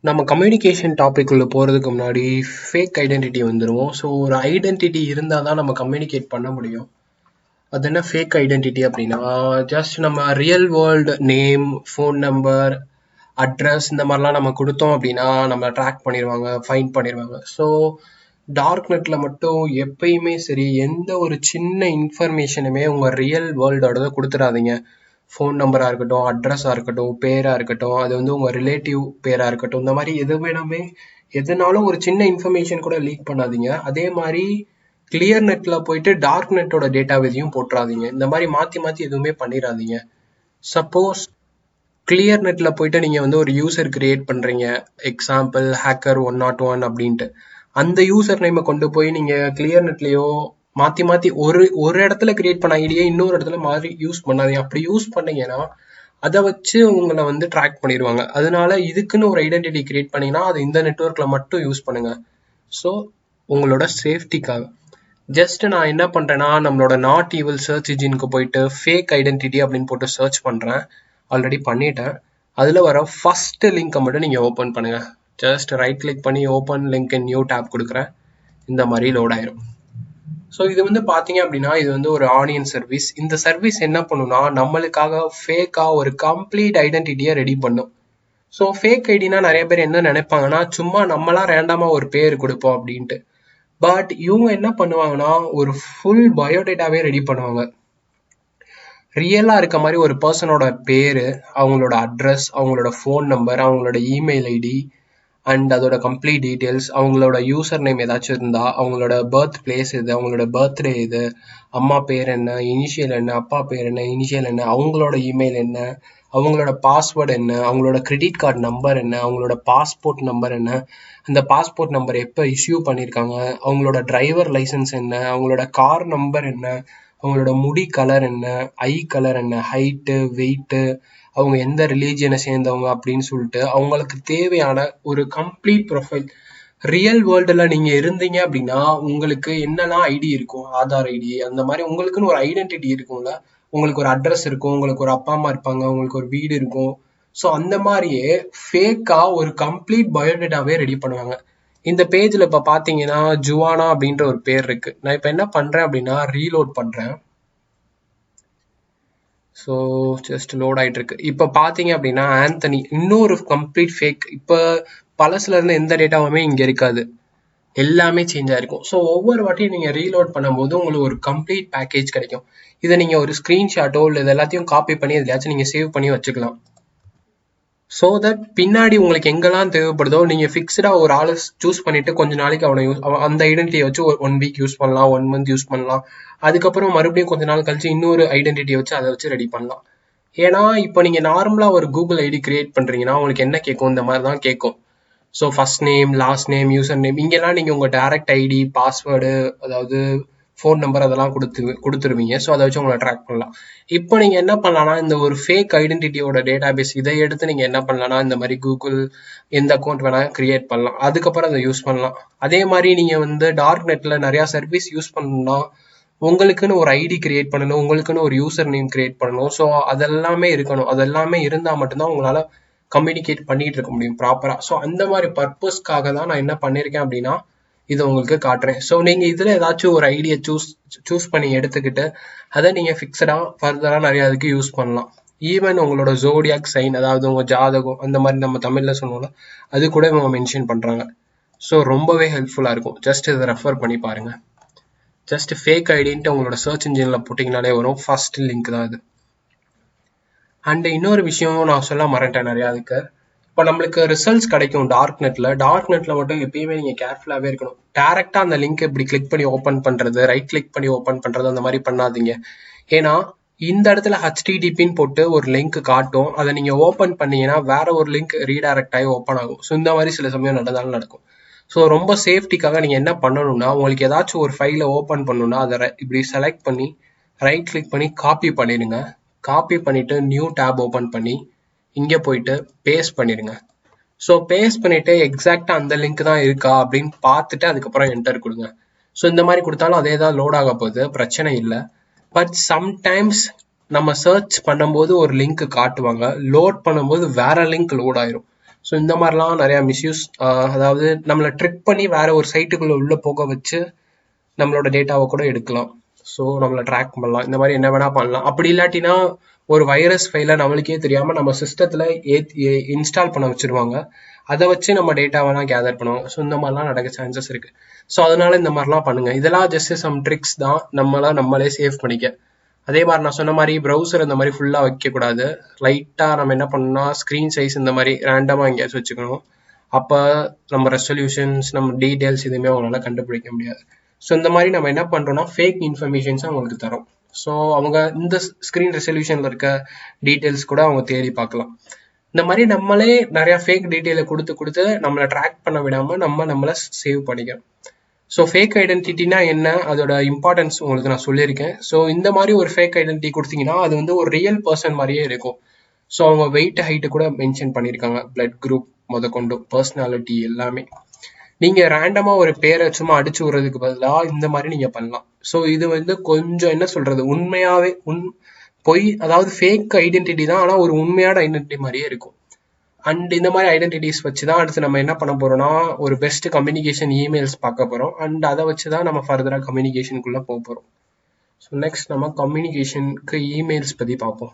நம்ம communication topic உள்ள போகிறதுக்கு முன்னாடி ஃபேக் ஐடென்டிட்டி வந்துடுவோம். ஸோ ஒரு ஐடென்டிட்டி இருந்தால் தான் நம்ம கம்யூனிகேட் பண்ண முடியும். அது என்ன ஃபேக் ஐடென்டிட்டி அப்படின்னா, ஜஸ்ட் நம்ம real world name, phone number, address இந்த மாதிரிலாம் நம்ம கொடுத்தோம் அப்படின்னா நம்ம ட்ராக் பண்ணிடுவாங்க, ஃபைன் பண்ணிடுவாங்க. ஸோ டார்க் நெட்டில் மட்டும் எப்பயுமே சரி, எந்த ஒரு சின்ன இன்ஃபர்மேஷனுமே உங்கள் ரியல் வேர்ல்டோட கொடுத்துடாதீங்க. ஃபோன் நம்பராக இருக்கட்டும், அட்ரஸாக இருக்கட்டும், பேராக இருக்கட்டும், அது வந்து உங்கள் ரிலேட்டிவ் பேராக இருக்கட்டும், இந்த மாதிரி எது வேணாமே எதுனாலும் ஒரு சின்ன இன்ஃபர்மேஷன் கூட லீக் பண்ணாதீங்க. அதே மாதிரி கிளியர் நெட்டில் போயிட்டு டார்க் நெட்டோட டேட்டாபேஸையும் போட்டுறாதீங்க. இந்த மாதிரி மாற்றி மாற்றி எதுவுமே பண்ணிடாதீங்க. சப்போஸ் கிளியர் நெட்டில் போயிட்டு நீங்கள் வந்து ஒரு யூசர் கிரியேட் பண்ணுறீங்க, எக்ஸாம்பிள் ஹேக்கர் 101 அப்படின்ட்டு, அந்த யூசர் நேமை கொண்டு போய் நீங்கள் கிளியர் நெட்லேயோ மாற்றி மாற்றி ஒரு இடத்துல கிரியேட் பண்ண ஐடியா இன்னொரு இடத்துல மாதிரி யூஸ் பண்ணாதீங்க. அப்படி யூஸ் பண்ணீங்கன்னா அதை வச்சு உங்களை வந்து ட்ராக் பண்ணிடுவாங்க. அதனால இதுக்குன்னு ஒரு ஐடென்டிட்டி கிரியேட் பண்ணீங்கன்னா அது இந்த நெட்வொர்க்கில் மட்டும் யூஸ் பண்ணுங்க. ஸோ உங்களோட சேஃப்டிக்காக ஜஸ்ட் நான் என்ன பண்ணுறேன்னா, நம்மளோட நாட் ஈவில் சர்ச் இன்ஜினுக்கு போயிட்டு ஃபேக் ஐடென்டிட்டி அப்படின்னு போட்டு சர்ச் பண்ணுறேன். ஆல்ரெடி பண்ணிட்டேன். அதில் வர ஃபர்ஸ்ட் லிங்கை மட்டும் நீங்கள் ஓப்பன் பண்ணுங்கள். ஜஸ்ட் ரைட் கிளிக் பண்ணி open link in new tab கொடுக்குறேன். இந்த மாதிரி லோட் ஆயிரும். ஸோ இது வந்து பார்த்தீங்க அப்படின்னா, இது வந்து ஒரு ஆனியன் சர்வீஸ். இந்த சர்வீஸ் என்ன பண்ணுன்னா, நம்மளுக்காக ஃபேக்காக ஒரு கம்ப்ளீட் ஐடென்டிட்டியை ரெடி பண்ணும். ஸோ ஃபேக் ஐடினா நிறைய பேர் என்ன நினைப்பாங்கன்னா, சும்மா நம்மளாம் ரேண்டமாக ஒரு பேர் கொடுப்போம் அப்படின்ட்டு. பட் இவங்க என்ன பண்ணுவாங்கன்னா, ஒரு ஃபுல் பயோடேட்டாவே ரெடி பண்ணுவாங்க. ரியலாக இருக்க மாதிரி ஒரு பர்சனோட பேர், அவங்களோட அட்ரஸ், அவங்களோட ஃபோன் நம்பர், அவங்களோட இமெயில் ஐடி அண்ட் அதோட கம்ப்ளீட் டீட்டெயில்ஸ், அவங்களோட யூசர் நேம் ஏதாச்சும் இருந்தால், அவங்களோட பர்த் பிளேஸ் எது, அவங்களோட பர்த்டே எது, அம்மா பேர் என்ன, இனிஷியல் என்ன, அப்பா பேர் என்ன, இனிஷியல் என்ன, அவங்களோட இமெயில் என்ன, அவங்களோட பாஸ்வேர்டு என்ன, அவங்களோட கிரெடிட் கார்டு நம்பர் என்ன, அவங்களோட பாஸ்போர்ட் நம்பர் என்ன, அந்த பாஸ்போர்ட் நம்பர் எப்போ இஷ்யூ பண்ணியிருக்காங்க, அவங்களோட டிரைவர் லைசன்ஸ் என்ன, அவங்களோட கார் நம்பர் என்ன, அவங்களோட முடி கலர் என்ன, ஐ கலர் என்ன, ஹைட்டு, வெயிட்டு, அவங்க எந்த ரிலீஜியனை சேர்ந்தவங்க அப்படின்னு சொல்லிட்டு அவங்களுக்கு தேவையான ஒரு கம்ப்ளீட் ப்ரொஃபைல். ரியல் வேர்ல்டில் நீங்கள் இருந்தீங்க அப்படின்னா உங்களுக்கு என்னெல்லாம் ஐடி இருக்கும், ஆதார் ஐடி, அந்த மாதிரி உங்களுக்குன்னு ஒரு ஐடென்டிட்டி இருக்கும்ல. உங்களுக்கு ஒரு அட்ரஸ் இருக்கும், உங்களுக்கு ஒரு அப்பா அம்மா இருப்பாங்க, உங்களுக்கு ஒரு வீடு இருக்கும். ஸோ அந்த மாதிரியே ஃபேக்காக ஒரு கம்ப்ளீட் பயோடேட்டாவே ரெடி பண்ணுவாங்க. இந்த பேஜில் இப்போ பார்த்தீங்கன்னா ஜுவானா அப்படின்ற ஒரு பேர் இருக்கு. நான் இப்போ என்ன பண்ணுறேன் அப்படின்னா, ரீலோட் பண்ணுறேன். ஸோ ஜஸ்ட் லோட் ஆகிட்டு இருக்கு. இப்போ பார்த்தீங்க அப்படின்னா ஆந்தனி இன்னொரு கம்ப்ளீட் ஃபேக். இப்போ பழசுல இருந்து எந்த டேட்டாவுமே இங்கே இருக்காது, எல்லாமே சேஞ்ச் ஆயிருக்கும். ஸோ ஒவ்வொரு வாட்டியும் நீங்கள் ரீலோட் பண்ணும்போது உங்களுக்கு ஒரு கம்ப்ளீட் பேக்கேஜ் கிடைக்கும். இதை நீங்கள் ஒரு ஸ்க்ரீன்ஷாட்டோ இல்லை இது எல்லாத்தையும் காப்பி பண்ணி எதுலையாச்சும் நீங்கள் சேவ் பண்ணி வச்சுக்கலாம். ஸோ தட் பின்னாடி உங்களுக்கு எங்கெல்லாம் தேவைப்படுதோ நீங்கள் ஃபிக்ஸ்டாக ஒரு ஆளை சூஸ் பண்ணிட்டு கொஞ்ச நாளைக்கு அவனை அந்த ஐடென்டிட்டியை வச்சு 1 வீக் யூஸ் பண்ணலாம், 1 மந்த் யூஸ் பண்ணலாம். அதுக்கப்புறம் மறுபடியும் கொஞ்ச நாள் கழிச்சு இன்னொரு ஐடென்டிட்டியை வச்சு அதை வச்சு ரெடி பண்ணலாம். ஏன்னா இப்போ நீங்கள் நார்மலாக ஒரு கூகுள் ஐடி கிரியேட் பண்ணுறீங்கன்னா உங்களுக்கு என்ன கேட்கும், இந்த மாதிரி தான் கேட்கும். So first name, last name, user name, இங்கெல்லாம் நீங்கள் உங்கள் டேரக்ட் ஐடி, பாஸ்வேர்டு, அதாவது ஃபோன் நம்பர் அதெல்லாம் கொடுத்துருவீங்க. ஸோ அதை வச்சு உங்களை ட்ராக் பண்ணலாம். இப்போ நீங்கள் என்ன பண்ணலாம்னா, இந்த ஒரு ஃபேக் ஐடென்டிட்டியோட டேட்டாபேஸ் இதை எடுத்து நீங்கள் என்ன பண்ணலாம்னா, இந்த மாதிரி கூகுள் எந்த அக்கௌண்ட் வேணால் கிரியேட் பண்ணலாம். அதுக்கப்புறம் அதை யூஸ் பண்ணலாம். அதே மாதிரி நீங்கள் வந்து டார்க் நெட்டில் நிறையா சர்வீஸ் யூஸ் பண்ணணும்னா உங்களுக்குன்னு ஒரு ஐடி கிரியேட் பண்ணணும், உங்களுக்குன்னு ஒரு யூசர் நேம் கிரியேட் பண்ணணும். ஸோ அதெல்லாமே இருக்கணும். அதெல்லாமே இருந்தால் மட்டும்தான் உங்களால் கம்யூனிகேட் பண்ணிட்டு இருக்க முடியும் ப்ராப்பராக. ஸோ அந்த மாதிரி பர்பஸ்க்காக தான் நான் என்ன பண்ணியிருக்கேன் அப்படின்னா இதை உங்களுக்கு காட்டுறேன். ஸோ நீங்கள் இதில் ஏதாச்சும் ஒரு ஐடியை சூஸ் பண்ணி எடுத்துக்கிட்டு அதை நீங்கள் ஃபிக்ஸடாக ஃபர்தராக நிறைய அதுக்கு யூஸ் பண்ணலாம். ஈவன் உங்களோட ஜோடியாக் சைன், அதாவது உங்கள் ஜாதகம், அந்த மாதிரி நம்ம தமிழில் சொன்னோம்ல, அது கூட இவங்க மென்ஷன் பண்ணுறாங்க. ஸோ ரொம்பவே ஹெல்ப்ஃபுல்லாக இருக்கும். ஜஸ்ட் இதை ரெஃபர் பண்ணி பாருங்கள். ஜஸ்ட் ஃபேக் ஐடின்ட்டு உங்களோட சர்ச் இன்ஜினில் போட்டிங்கனாலே வரும். ஃபர்ஸ்ட் லிங்க் தான் அது. அண்ட் இன்னொரு விஷயம் நான் சொல்ல மறந்துட்டேன் நிறையா. அதுக்கு இப்போ நம்மளுக்கு ரிசல்ட்ஸ் கிடைக்கும் டார்க் நெட்டில் மட்டும் எப்பயுமே நீங்கள் கேர்ஃபுல்லாகவே இருக்கணும். டேரெக்டாக அந்த லிங்க் இப்படி கிளிக் பண்ணி ஓப்பன் பண்ணுறது, ரைட் கிளிக் பண்ணி ஓப்பன் பண்ணுறது, அந்த மாதிரி பண்ணாதீங்க. ஏன்னா இந்த இடத்துல HTTPன்னு போட்டு ஒரு லிங்க் காட்டும், அதை நீங்கள் ஓப்பன் பண்ணீங்கன்னா வேற ஒரு லிங்க் ரீடைரக்ட் ஆகி ஓப்பன் ஆகும். ஸோ இந்த மாதிரி சில சமயம் நடந்தாலும் நடக்கும். ஸோ ரொம்ப சேஃப்டிக்காக நீங்கள் என்ன பண்ணணும்னா, உங்களுக்கு ஏதாச்சும் ஒரு ஃபைலை ஓப்பன் பண்ணணும்னா அதை இப்படி செலக்ட் பண்ணி ரைட் கிளிக் பண்ணி காப்பி பண்ணிடுங்க. காப்பி பண்ணிவிட்டு நியூ டேப் ஓப்பன் பண்ணி இங்கே போயிட்டு பேஸ்ட் பண்ணிடுங்க. ஸோ பேஸ்ட் பண்ணிவிட்டு எக்ஸாக்டாக அந்த லிங்க் தான் இருக்கா அப்படின்னு பார்த்துட்டு அதுக்கப்புறம் என்டர் கொடுங்க. ஸோ இந்த மாதிரி கொடுத்தாலும் அதே தான் லோட் ஆக போகுது, பிரச்சனை இல்லை. பட் சம்டைம்ஸ் நம்ம சர்ச் பண்ணும்போது ஒரு லிங்க் காட்டுவாங்க, லோட் பண்ணும்போது வேற லிங்க் லோட் ஆயிரும். ஸோ இந்த மாதிரிலாம் நிறையா மிஸ்யூஸ், அதாவது நம்மளை ட்ரிக் பண்ணி வேற ஒரு சைட்டுக்குள்ளே உள்ளே போக வச்சு நம்மளோட டேட்டாவை கூட எடுக்கலாம். ஸோ நம்மளை ட்ராக் பண்ணலாம், இந்த மாதிரி என்ன வேணா பண்ணலாம். அப்படி இல்லாட்டினா ஒரு வைரஸ் ஃபைலை நம்மளுக்கே தெரியாமல் நம்ம சிஸ்டத்தில் இன்ஸ்டால் பண்ண வச்சுருவாங்க. அதை வச்சு நம்ம டேட்டாவெல்லாம் கேதர் பண்ணுவாங்க. ஸோ இந்த மாதிரிலாம் நடக்க சான்சஸ் இருக்கு. ஸோ அதனால இந்த மாதிரிலாம் பண்ணுங்க. இதெல்லாம் ஜஸ்ட் சம் ட்ரிக்ஸ் தான், நம்மளே சேவ் பண்ணிக்க. அதே மாதிரி நான் சொன்ன மாதிரி ப்ரௌசர் இந்த மாதிரி ஃபுல்லாக வைக்கக்கூடாது. லைட்டாக நம்ம என்ன பண்ணணும்னா ஸ்க்ரீன் சைஸ் இந்த மாதிரி ரேண்டமாக எங்கேயாச்சும் வச்சுக்கணும். அப்போ நம்ம ரெசல்யூஷன்ஸ், நம்ம டீட்டெயில்ஸ் எதுவுமே அவங்களால கண்டுபிடிக்க முடியாது. ஸோ இந்த மாதிரி நம்ம என்ன பண்ணுறோம்னா ஃபேக் இன்ஃபர்மேஷன்ஸ் அவங்களுக்கு தரோம். ஸோ அவங்க இந்த ஸ்க்ரீன் ரெசல்யூஷனில் இருக்க டீட்டெயில்ஸ் கூட அவங்க தேடி பார்க்கலாம். இந்த மாதிரி நம்மளே நிறைய ஃபேக் டீட்டெயிலை கொடுத்து நம்மளை ட்ராக் பண்ண விடாமல் நம்மளை சேவ் பண்ணிக்கிறோம். ஸோ ஃபேக் ஐடென்டிட்டினா என்ன, அதோட இம்பார்ட்டன்ஸ் உங்களுக்கு நான் சொல்லியிருக்கேன். ஸோ இந்த மாதிரி ஒரு ஃபேக் ஐடென்டிட்டி கொடுத்தீங்கன்னா அது வந்து ஒரு ரியல் பர்சன் மாதிரியே இருக்கும். ஸோ அவங்க வெயிட் ஹைட்டு கூட மென்ஷன் பண்ணியிருக்காங்க, பிளட் குரூப் முதற்கொண்டு, பர்சனாலிட்டி எல்லாமே. நீங்கள் ரேண்டமாக ஒரு பேரை சும்மா அடிச்சு விடுறதுக்கு பதிலாக இந்த மாதிரி நீங்கள் பண்ணலாம். ஸோ இது வந்து கொஞ்சம் என்ன சொல்கிறது, உண்மையாகவே பொய், அதாவது ஃபேக் ஐடென்டிட்டி தான், ஆனால் ஒரு உண்மையான ஐடென்டிட்டி மாதிரியே இருக்கும். அண்ட் இந்த மாதிரி ஐடென்டிட்டிஸ் வச்சு தான் அடுத்து நம்ம என்ன பண்ண போகிறோம்னா ஒரு பெஸ்ட் கம்யூனிகேஷன் இமெயில்ஸ் பார்க்க போகிறோம். அண்ட் அதை வச்சு தான் நம்ம ஃபர்தராக கம்யூனிகேஷனுக்குள்ளே போக போகிறோம். ஸோ நெக்ஸ்ட் நம்ம கம்யூனிகேஷனுக்கு இமெயில்ஸ் பற்றி பார்ப்போம்.